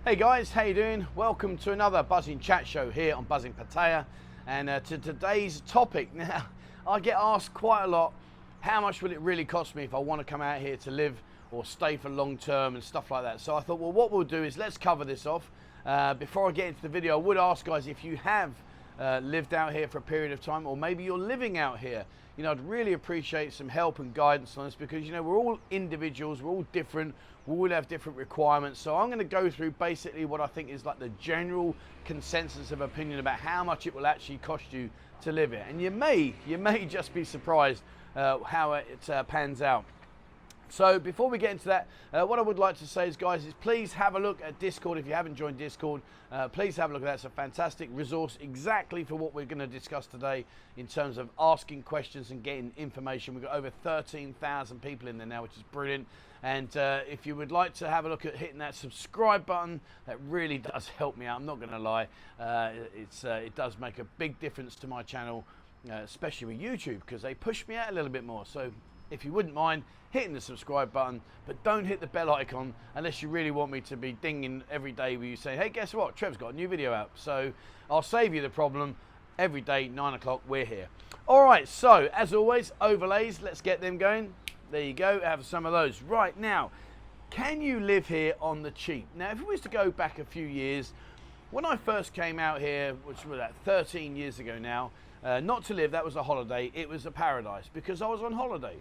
Hey guys, how you doing? Welcome to another Buzzing Chat Show here on Buzzing Pattaya. And to today's topic, now I get asked quite a lot, how much will it really cost me if I want to come out here to live or stay for long term and stuff like that. So I thought, well, what we'll do is let's cover this off. Before I get into the video, I would ask guys, if you have lived out here for a period of time, or maybe you're living out here, you know, I'd really appreciate some help and guidance on this, because, you know, we're all individuals, we're all different, we all have different requirements. So I'm going to go through basically what I think is like the general consensus of opinion about how much it will actually cost you to live here. And you may just be surprised how it pans out. So before we get into that, what I would like to say is, guys, is please have a look at Discord. If you haven't joined Discord, please have a look at that. It's a fantastic resource exactly for what we're going to discuss today in terms of asking questions and getting information. We've got over 13,000 people in there now, which is brilliant. And if you would like to have a look at hitting that subscribe button, that really does help me out. I'm not going to lie. It does make a big difference to my channel, especially with YouTube, because they push me out a little bit more. So if you wouldn't mind hitting the subscribe button, but don't hit the bell icon unless you really want me to be dinging every day with you saying, hey, guess what, Trev's got a new video out. So I'll save you the problem. Every day, 9 o'clock, we're here. All right, so as always, overlays, let's get them going. There you go, have some of those. Right now, can you live here on the cheap? Now, if we was to go back a few years, when I first came out here, which was that 13 years ago now, not to live, that was a holiday, it was a paradise because I was on holiday.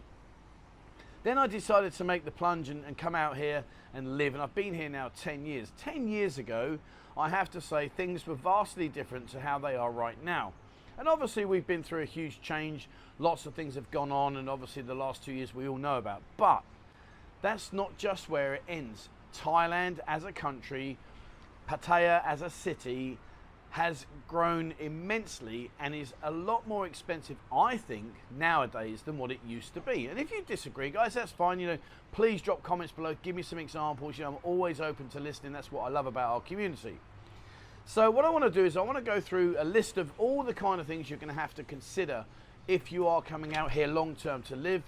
Then I decided to make the plunge and come out here and live, and I've been here now 10 years. 10 years ago, I have to say, things were vastly different to how they are right now. And obviously we've been through a huge change, lots of things have gone on, and obviously the last 2 years we all know about. But that's not just where it ends. Thailand as a country, Pattaya as a city, has grown immensely and is a lot more expensive, I think, nowadays than what it used to be. And if you disagree, guys, that's fine. You know, please drop comments below, give me some examples. You know, I'm always open to listening. That's what I love about our community. So what I want to do is I want to go through a list of all the kind of things you're going to have to consider if you are coming out here long term to live.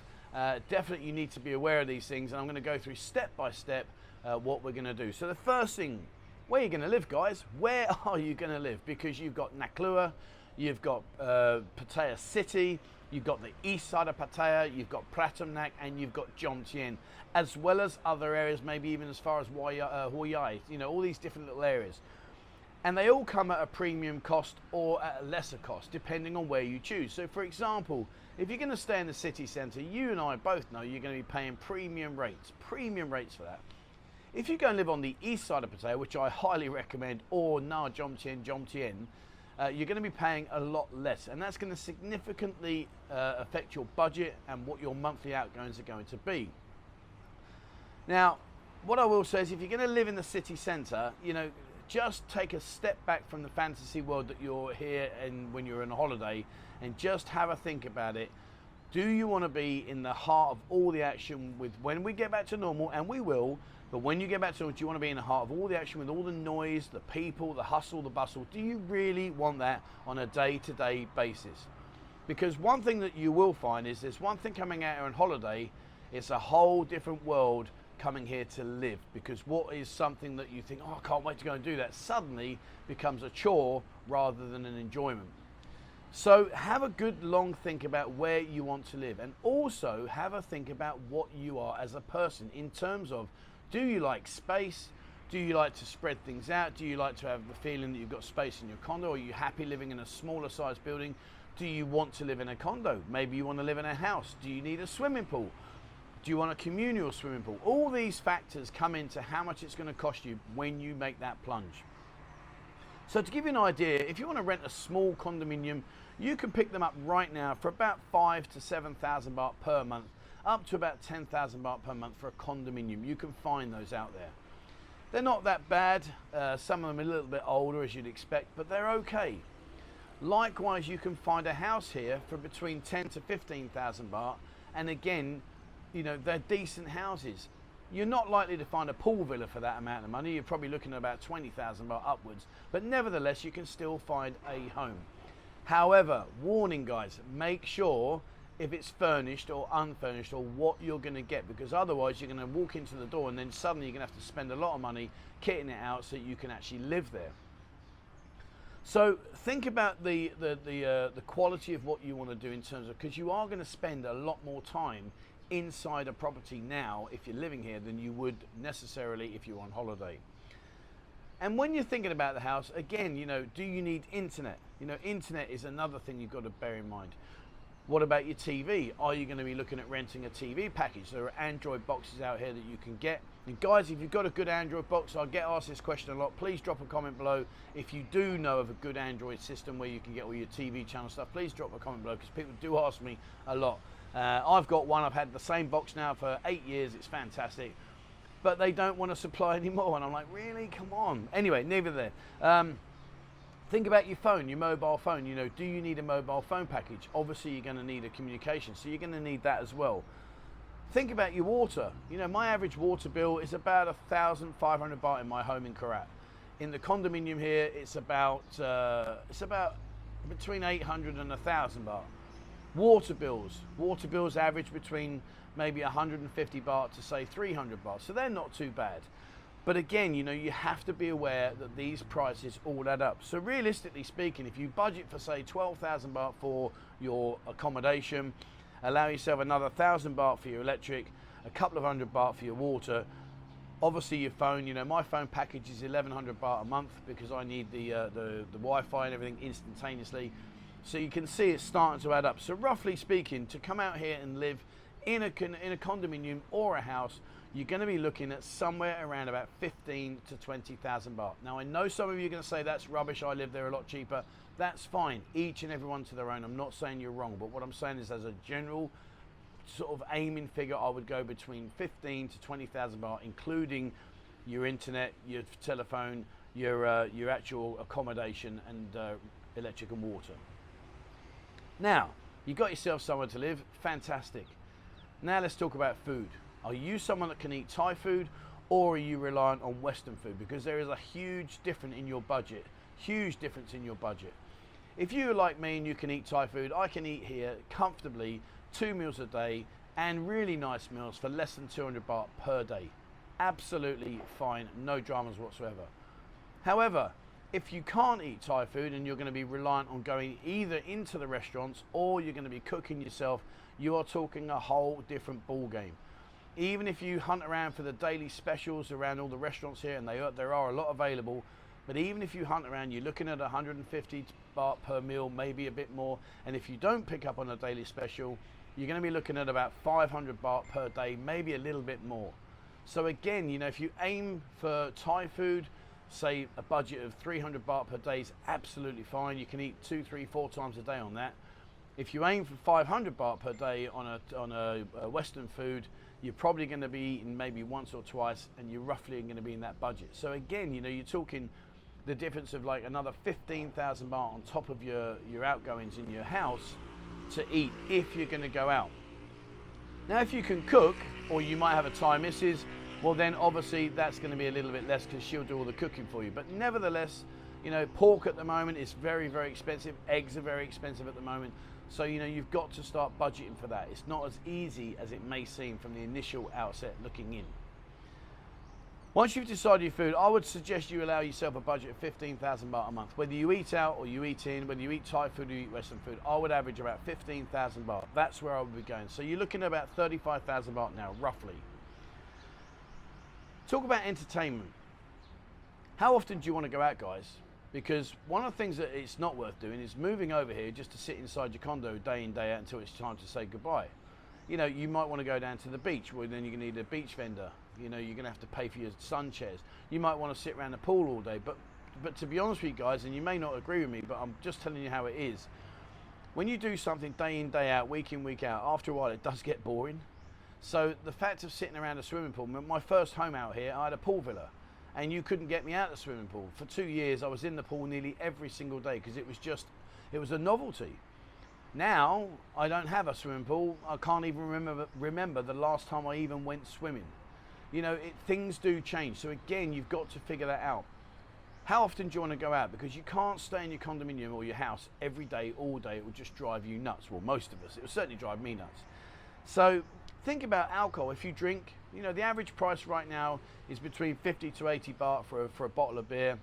Definitely you need to be aware of these things, and I'm going to go through step by step what we're going to do. So the first thing, where are you going to live, guys? Where are you going to live? Because you've got Naklua, you've got Pattaya City, you've got the east side of Pattaya, you've got Pratumnak, and you've got Jomtien, as well as other areas, maybe even as far as Hoi Ai, you know, all these different little areas. And they all come at a premium cost or at a lesser cost, depending on where you choose. So for example, if you're going to stay in the city centre, you and I both know you're going to be paying premium rates for that. If you go and live on the east side of Pattaya, which I highly recommend, or Na Jomtien, you're going to be paying a lot less, and that's going to significantly affect your budget and what your monthly outgoings are going to be. Now, what I will say is, if you're going to live in the city centre, you know, just take a step back from the fantasy world that you're here and when you're on a holiday, and just have a think about it. Do you want to be in the heart of all the action with when we get back to normal, and we will, but when you get back to normal, do you want to be in the heart of all the action with all the noise, the people, the hustle, the bustle? Do you really want that on a day-to-day basis? Because one thing that you will find is there's one thing coming out here on holiday, it's a whole different world coming here to live, because what is something that you think, oh, I can't wait to go and do that, suddenly becomes a chore rather than an enjoyment. So have a good long think about where you want to live, and also have a think about what you are as a person in terms of, do you like space? Do you like to spread things out? Do you like to have the feeling that you've got space in your condo? Are you happy living in a smaller size building? Do you want to live in a condo? Maybe you want to live in a house. Do you need a swimming pool? Do you want a communal swimming pool? All these factors come into how much it's going to cost you when you make that plunge. So to give you an idea, if you want to rent a small condominium, you can pick them up right now for about 5,000 to 7,000 baht per month, up to about 10,000 baht per month for a condominium. You can find those out there. They're not that bad. Some of them are a little bit older, as you'd expect, but they're okay. Likewise, you can find a house here for between 10 to 15,000 baht, and again, you know, they're decent houses. You're not likely to find a pool villa for that amount of money. You're probably looking at about 20,000 baht upwards, but nevertheless, you can still find a home. However, warning guys, make sure if it's furnished or unfurnished, or what you're going to get, because otherwise you're going to walk into the door and then suddenly you're going to have to spend a lot of money kitting it out so that you can actually live there. So think about the quality of what you want to do in terms of, because you are going to spend a lot more time inside a property now if you're living here than you would necessarily if you're on holiday. And when you're thinking about the house, again, do you need internet? Internet is another thing you've got to bear in mind. What about your TV? Are you going to be looking at renting a TV package? There are Android boxes out here that you can get. And guys, if you've got a good Android box, I get asked this question a lot. Please drop a comment below. If you do know of a good Android system where you can get all your TV channel stuff, please drop a comment below, because people do ask me a lot. I've got one. I've had the same box now for 8 years. It's fantastic. But they don't want to supply anymore. And I'm like, really? Come on. Anyway, neither there. Think about your phone, your mobile phone. Do you need a mobile phone package? Obviously, you're going to need a communication, so you're going to need that as well. Think about your water. My average water bill is about 1,500 baht in my home in Korat. In the condominium here, it's about between 800 and 1,000 baht. Water bills average between maybe 150 baht to say 300 baht, so they're not too bad. But again, you have to be aware that these prices all add up. So realistically speaking, if you budget for say 12,000 baht for your accommodation, allow yourself another 1,000 baht for your electric, a couple of 100 baht for your water, obviously your phone, my phone package is 1,100 baht a month because I need the Wi-Fi and everything instantaneously. So you can see it's starting to add up. So roughly speaking, to come out here and live in a condominium or a house, you're going to be looking at somewhere around about 15 to 20,000 baht. Now, I know some of you are going to say that's rubbish, I live there a lot cheaper. That's fine, each and everyone to their own. I'm not saying you're wrong, but what I'm saying is, as a general sort of aiming figure, I would go between 15 to 20,000 baht, including your internet, your telephone, your actual accommodation, and electric and water. Now, you've got yourself somewhere to live, fantastic. Now let's talk about food. Are you someone that can eat Thai food, or are you reliant on Western food? Because there is a huge difference in your budget. Huge difference in your budget. If you're like me and you can eat Thai food, I can eat here comfortably 2 meals a day, and really nice meals for less than 200 baht per day. Absolutely fine, no dramas whatsoever. However, if you can't eat Thai food and you're going to be reliant on going either into the restaurants or you're going to be cooking yourself, you are talking a whole different ball game. Even if you hunt around for the daily specials around all the restaurants here, and there are a lot available, but even if you hunt around, you're looking at 150 baht per meal, maybe a bit more. And if you don't pick up on a daily special, you're going to be looking at about 500 baht per day, maybe a little bit more. So again, if you aim for Thai food, say a budget of 300 baht per day is absolutely fine. You can eat 2, 3, 4 times a day on that. If you aim for 500 baht per day on a Western food, you're probably going to be eating maybe once or twice, and you're roughly going to be in that budget. So again, you're talking the difference of like another 15,000 baht on top of your outgoings in your house to eat if you're going to go out. Now, if you can cook, or you might have a Thai missus, well then obviously that's going to be a little bit less because she'll do all the cooking for you. But nevertheless, pork at the moment is very, very expensive. Eggs are very expensive at the moment. So, you've got to start budgeting for that. It's not as easy as it may seem from the initial outset looking in. Once you've decided your food, I would suggest you allow yourself a budget of 15,000 baht a month. Whether you eat out or you eat in, whether you eat Thai food or you eat Western food, I would average about 15,000 baht. That's where I would be going. So you're looking at about 35,000 baht now, roughly. Talk about entertainment. How often do you want to go out, guys? Because one of the things that it's not worth doing is moving over here just to sit inside your condo day in, day out until it's time to say goodbye. You might want to go down to the beach, well then you're going to need a beach vendor. You're going to have to pay for your sun chairs. You might want to sit around the pool all day. But to be honest with you guys, and you may not agree with me, but I'm just telling you how it is. When you do something day in, day out, week in, week out, after a while it does get boring. So the fact of sitting around a swimming pool, my first home out here, I had a pool villa. And you couldn't get me out of the swimming pool. For 2 years, I was in the pool nearly every single day because it was a novelty. Now, I don't have a swimming pool. I can't even remember the last time I even went swimming. Things do change. So again, you've got to figure that out. How often do you want to go out? Because you can't stay in your condominium or your house every day, all day. It will just drive you nuts. Well, most of us. It will certainly drive me nuts. So think about alcohol. If you drink, you know, the average price right now is between 50 to 80 baht for a bottle of beer.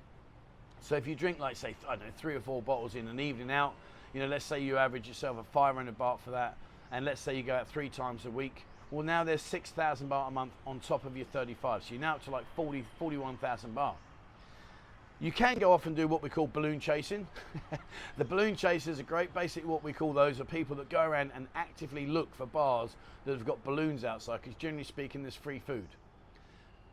So if you drink, like, say, I don't know, 3 or 4 bottles in an evening out, you know, let's say you average yourself a 500 baht for that, and let's say you go out 3 times a week. Well, now there's 6,000 baht a month on top of your 35. So you're now up to like 41,000 baht. You can go off and do what we call balloon chasing. The balloon chasers are great. Basically what we call those are people that go around and actively look for bars that have got balloons outside, because generally speaking there's free food.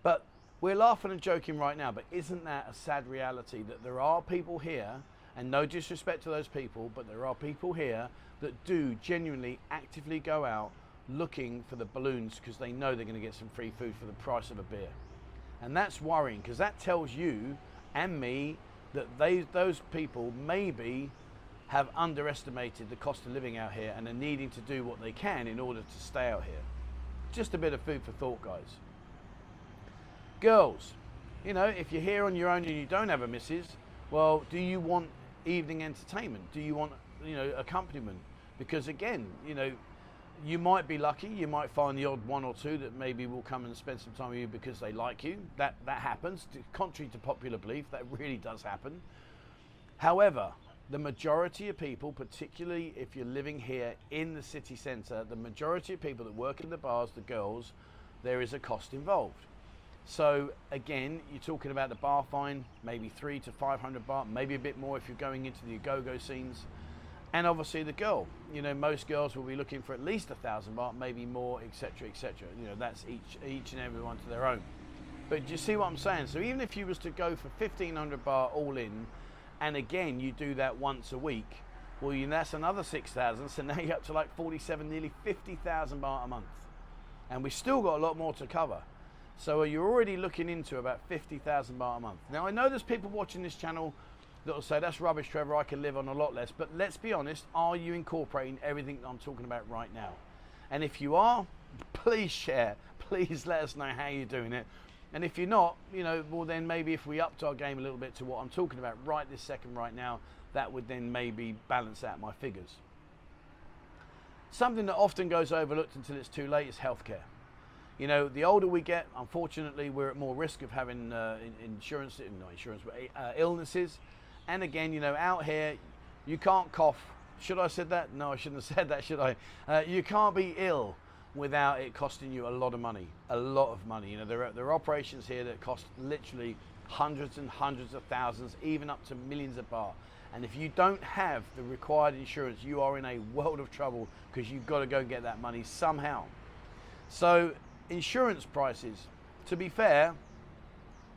But we're laughing and joking right now, but isn't that a sad reality that there are people here, and no disrespect to those people, but there are people here that do genuinely actively go out looking for the balloons because they know they're going to get some free food for the price of a beer. And that's worrying, because that tells you and me that those people maybe have underestimated the cost of living out here and are needing to do what they can in order to stay out here. Just a bit of food for thought, guys. Girls, you know, if you're here on your own and you don't have a missus, well, do you want evening entertainment? Do you want, you know, accompaniment? Because again, you know, you might be lucky, you might find the odd 1 or 2 that maybe will come and spend some time with you because they like you. That happens, contrary to popular belief, that really does happen. However, the majority of people, particularly if you're living here in the city centre, the majority of people that work in the bars, the girls, there is a cost involved. So again, you're talking about the bar fine, maybe 300 to 500 baht, maybe a bit more if you're going into the go-go scenes. And obviously the girl, you know, most girls will be looking for at least 1,000 baht, maybe more, etc., etc. You know, that's each and every one to their own. But do you see what I'm saying? So even if you was to go for 1,500 baht all in, and again you do that once a week, well, you know, that's another 6,000. So now you're up to like 47, nearly 50,000 baht a month, and we've still got a lot more to cover. So you're already looking into about 50,000 baht a month. Now I know there's people watching this channel that will say, that's rubbish, Trevor, I can live on a lot less. But let's be honest, are you incorporating everything that I'm talking about right now? And if you are, please share. Please let us know how you're doing it. And if you're not, you know, well then maybe if we upped our game a little bit to what I'm talking about right this second, right now, that would then maybe balance out my figures. Something that often goes overlooked until it's too late is healthcare. You know, the older we get, unfortunately, we're at more risk of having illnesses. And again, you know, out here, you can't cough. Should I have said that? No, I shouldn't have said that, should I? You can't be ill without it costing you a lot of money. A lot of money. You know, there are operations here that cost literally hundreds and hundreds of thousands, even up to millions of baht. And if you don't have the required insurance, you are in a world of trouble, because you've got to go and get that money somehow. So insurance prices, to be fair,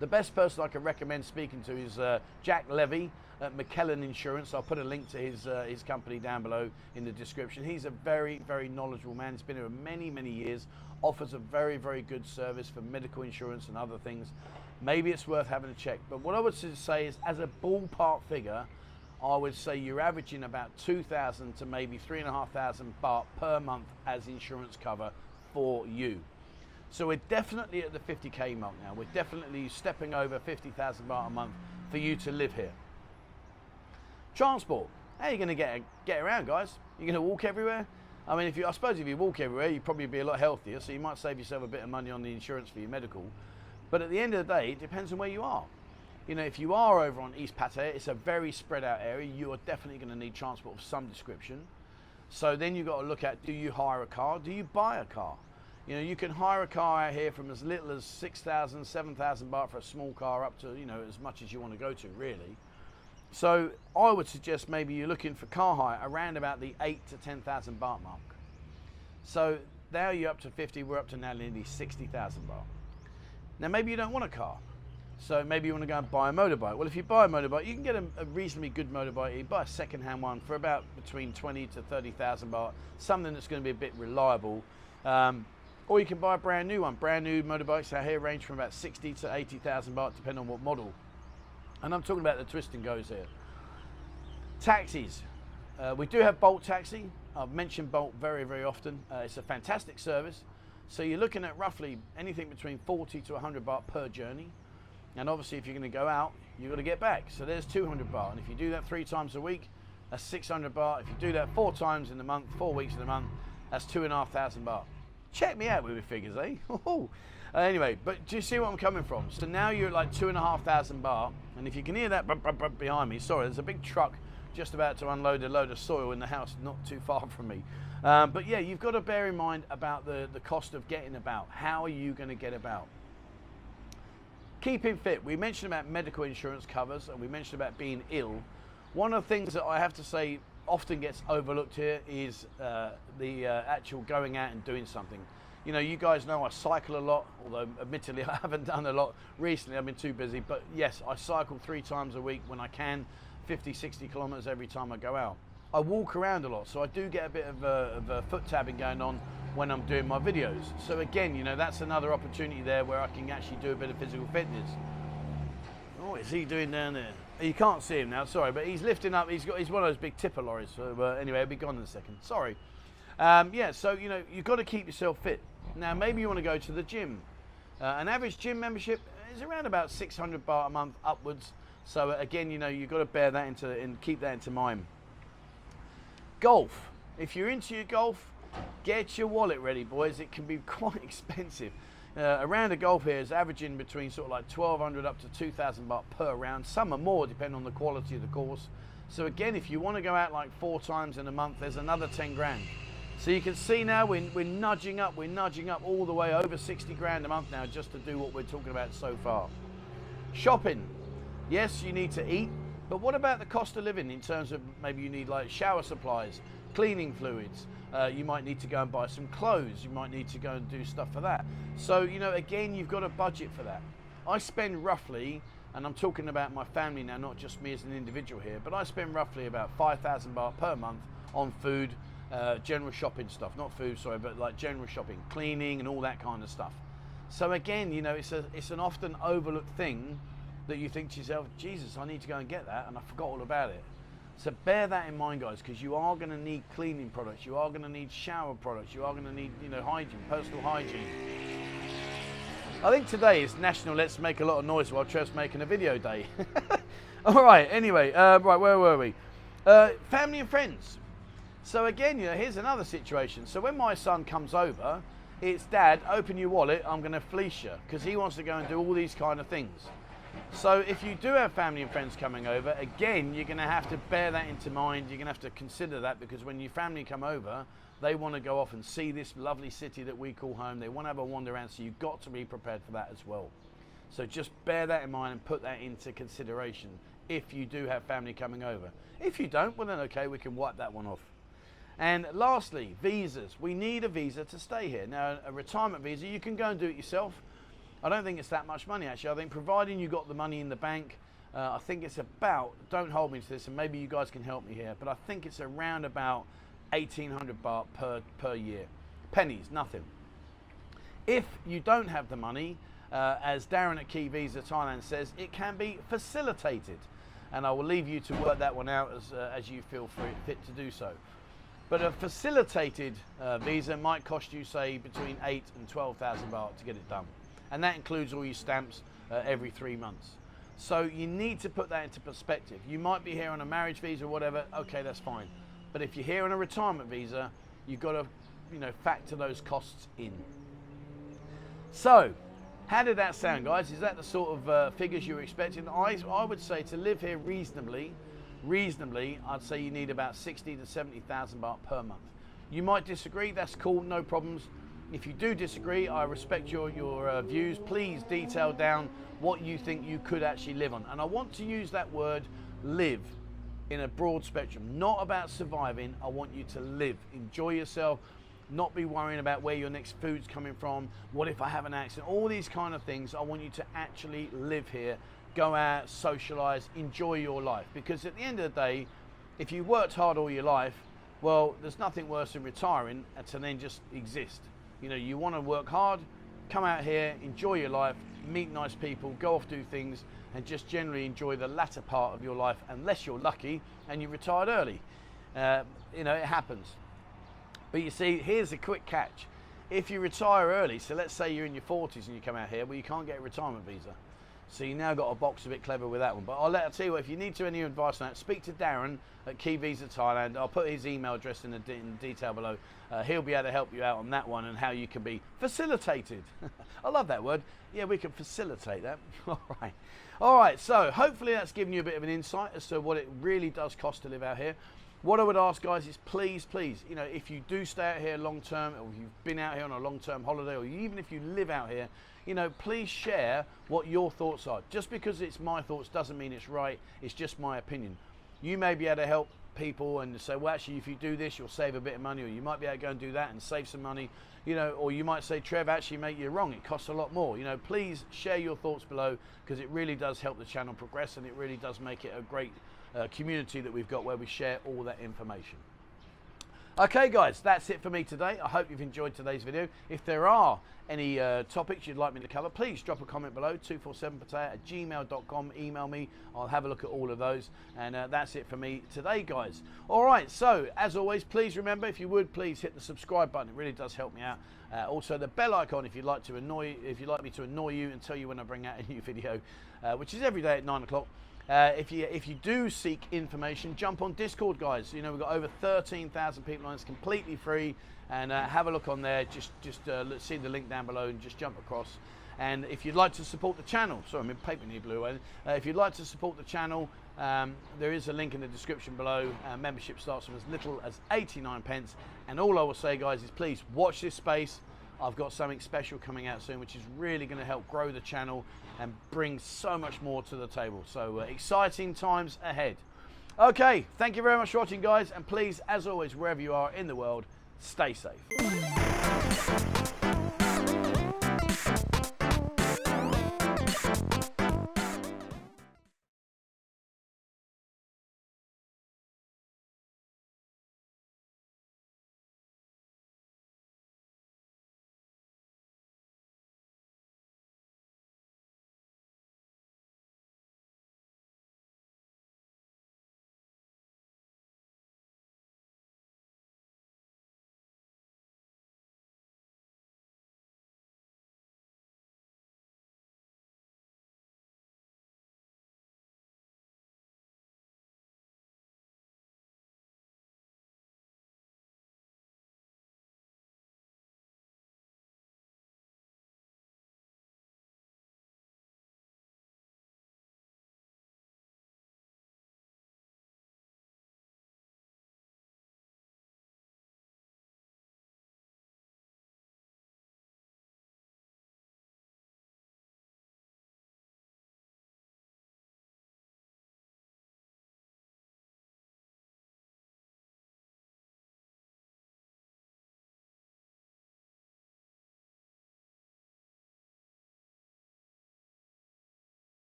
the best person I can recommend speaking to is Jack Levy at McKellen Insurance. I'll put a link to his company down below in the description. He's a very, very knowledgeable man. He's been here many, many years, offers a very, very good service for medical insurance and other things. Maybe it's worth having a check. But what I would say is, as a ballpark figure, I would say you're averaging about 2,000 to maybe 3,500 baht per month as insurance cover for you. So we're definitely at the 50k mark now. We're definitely stepping over 50,000 baht a month for you to live here. Transport. How are you going to get around, guys? You're going to walk everywhere? I mean, I suppose if you walk everywhere, you'd probably be a lot healthier, so you might save yourself a bit of money on the insurance for your medical. But at the end of the day, it depends on where you are. You know, if you are over on East Pattaya, it's a very spread out area. You are definitely going to need transport of some description. So then you've got to look at, do you hire a car? Do you buy a car? You know, you can hire a car out here from as little as 6,000, 7,000 baht for a small car up to, you know, as much as you want to go to, really. So I would suggest maybe you're looking for car hire around about the 8 to 10,000 baht mark. So now you're up to 50, we're up to now nearly 60,000 baht. Now maybe you don't want a car. So maybe you want to go and buy a motorbike. Well, if you buy a motorbike, you can get a reasonably good motorbike. You buy a second-hand one for about between 20 to 30,000 baht, something that's going to be a bit reliable. Or you can buy a brand new one. Brand new motorbikes out here range from about 60 to 80,000 baht, depending on what model. And I'm talking about the twist and goes here. Taxis. We do have Bolt Taxi. I've mentioned Bolt very, very often. It's a fantastic service. So you're looking at roughly anything between 40 to 100 baht per journey. And obviously if you're going to go out, you've got to get back. So there's 200 baht. And if you do that 3 times a week, that's 600 baht. If you do that 4 times in the month, 4 weeks in the month, that's 2,500 baht. Check me out with your figures, eh? Anyway, but do you see where I'm coming from? So now you're at like 2,500 baht. And if you can hear that behind me, sorry, there's a big truck just about to unload a load of soil in the house not too far from me. But yeah, you've got to bear in mind about the cost of getting about. How are you going to get about? Keeping fit. We mentioned about medical insurance covers, and we mentioned about being ill. One of the things that I have to say often gets overlooked here is the actual going out and doing something. You know, you guys know I cycle a lot, although admittedly I haven't done a lot recently. I've been too busy, but yes, I cycle 3 times a week when I can, 50, 60 kilometers every time I go out. I walk around a lot, so I do get a bit of foot tabbing going on when I'm doing my videos. So again, you know, that's another opportunity there where I can actually do a bit of physical fitness. Oh, what is he doing down there? You can't see him now, sorry, but he's lifting up. He's one of those big tipper lorries. So anyway, he'll be gone in a second. Sorry. Yeah, so you know, you've got to keep yourself fit. Now, maybe you want to go to the gym. An average gym membership is around about 600 baht a month upwards. So again, you know, you've got to bear that into and keep that into mind. Golf. If you're into your golf, get your wallet ready, boys. It can be quite expensive. A round of golf here is averaging between sort of like 1,200 up to 2,000 baht per round. Some are more, depending on the quality of the course. So again, if you want to go out like 4 times in a month, there's another 10 grand. So you can see now we're nudging up all the way over 60 grand a month now just to do what we're talking about so far. Shopping. Yes, you need to eat, but what about the cost of living in terms of maybe you need like shower supplies, cleaning fluids, you might need to go and buy some clothes, you might need to go and do stuff for that. So, you know, again, you've got a budget for that. I spend roughly, and I'm talking about my family now, not just me as an individual here, but I spend roughly about 5,000 baht per month on food, general shopping stuff, not food, sorry, but like general shopping, cleaning and all that kind of stuff. So again, you know, it's an often overlooked thing that you think to yourself, Jesus, I need to go and get that, and I forgot all about it. So bear that in mind, guys, because you are going to need cleaning products, you are going to need shower products, you are going to need, you know, hygiene, personal hygiene. I think today is National Let's Make a Lot of Noise While Trev's Making a Video Day. All right, anyway, right, where were we? Family and friends. So again, you know, here's another situation. So when my son comes over, it's Dad, open your wallet, I'm going to fleece you, because he wants to go and do all these kind of things. So if you do have family and friends coming over, again, you're going to have to bear that into mind. You're going to have to consider that, because when your family come over, they want to go off and see this lovely city that we call home. They want to have a wander around, so you've got to be prepared for that as well. So just bear that in mind and put that into consideration if you do have family coming over. If you don't, well then okay, we can wipe that one off. And lastly, visas. We need a visa to stay here. Now, a retirement visa, you can go and do it yourself. I don't think it's that much money, actually. I think providing you got the money in the bank, I think it's about, don't hold me to this, and maybe you guys can help me here, but I think it's around about 1,800 baht per year. Pennies, nothing. If you don't have the money, as Darren at Key Visa Thailand says, it can be facilitated. And I will leave you to work that one out as you feel fit to do so. But a facilitated visa might cost you, say, between 8,000 and 12,000 baht to get it done. And that includes all your stamps every 3 months. So you need to put that into perspective. You might be here on a marriage visa or whatever, okay, that's fine. But if you're here on a retirement visa, you've got to, you know, factor those costs in. So, how did that sound, guys? Is that the sort of figures you were expecting? I would say to live here reasonably, I'd say you need about 60 to 70,000 baht per month. You might disagree, that's cool, no problems. If you do disagree, I respect your views. Please detail down what you think you could actually live on. And I want to use that word live in a broad spectrum, not about surviving. I want you to live, enjoy yourself, not be worrying about where your next food's coming from, what if I have an accident, all these kind of things. I want you to actually live here, go out, socialize, enjoy your life. Because at the end of the day, if you worked hard all your life, well, there's nothing worse than retiring and to then just exist. You know, you want to work hard, come out here, enjoy your life, meet nice people, go off, do things, and just generally enjoy the latter part of your life, unless you're lucky and you retired early. You know, it happens. But you see, here's a quick catch. If you retire early, so let's say you're in your 40s and you come out here, well, you can't get a retirement visa. So you now got a box a bit clever with that one. But I'll tell you what, if you need any advice on that, speak to Darren at Key Visa Thailand. I'll put his email address in the detail below. He'll be able to help you out on that one and how you can be facilitated. I love that word. Yeah, we can facilitate that. All right, so hopefully that's given you a bit of an insight as to what it really does cost to live out here. What I would ask, guys, is please, you know, if you do stay out here long term, or you've been out here on a long term holiday, or even if you live out here, you know, please share what your thoughts are. Just because it's my thoughts doesn't mean it's right. It's just my opinion. You may be able to help people and say, well, actually, if you do this, you'll save a bit of money, or you might be able to go and do that and save some money, you know, or you might say, Trev, actually, mate, you're wrong. It costs a lot more. You know, please share your thoughts below, because it really does help the channel progress, and it really does make it a great community that we've got where we share all that information. Okay, guys, that's it for me today. I hope you've enjoyed today's video. If there are any topics you'd like me to cover, please drop a comment below, 247pattaya@gmail.com. Email me. I'll have a look at all of those. And that's it for me today, guys. All right, so as always, please remember, if you would, please hit the subscribe button. It really does help me out. Also, the bell icon if you'd like me to annoy you and tell you when I bring out a new video, which is every day at 9 o'clock. If you do seek information, jump on Discord, guys. You know, we've got over 13,000 people on. It's completely free, and have a look on there. Just see the link down below and just jump across. And if you'd like to support the channel, sorry, I'm in paper near blue. If you'd like to support the channel, there is a link in the description below. Membership starts from as little as 89 pence. And all I will say, guys, is please watch this space. I've got something special coming out soon, which is really going to help grow the channel and bring so much more to the table. So exciting times ahead. Okay, thank you very much for watching, guys. And please, as always, wherever you are in the world, stay safe.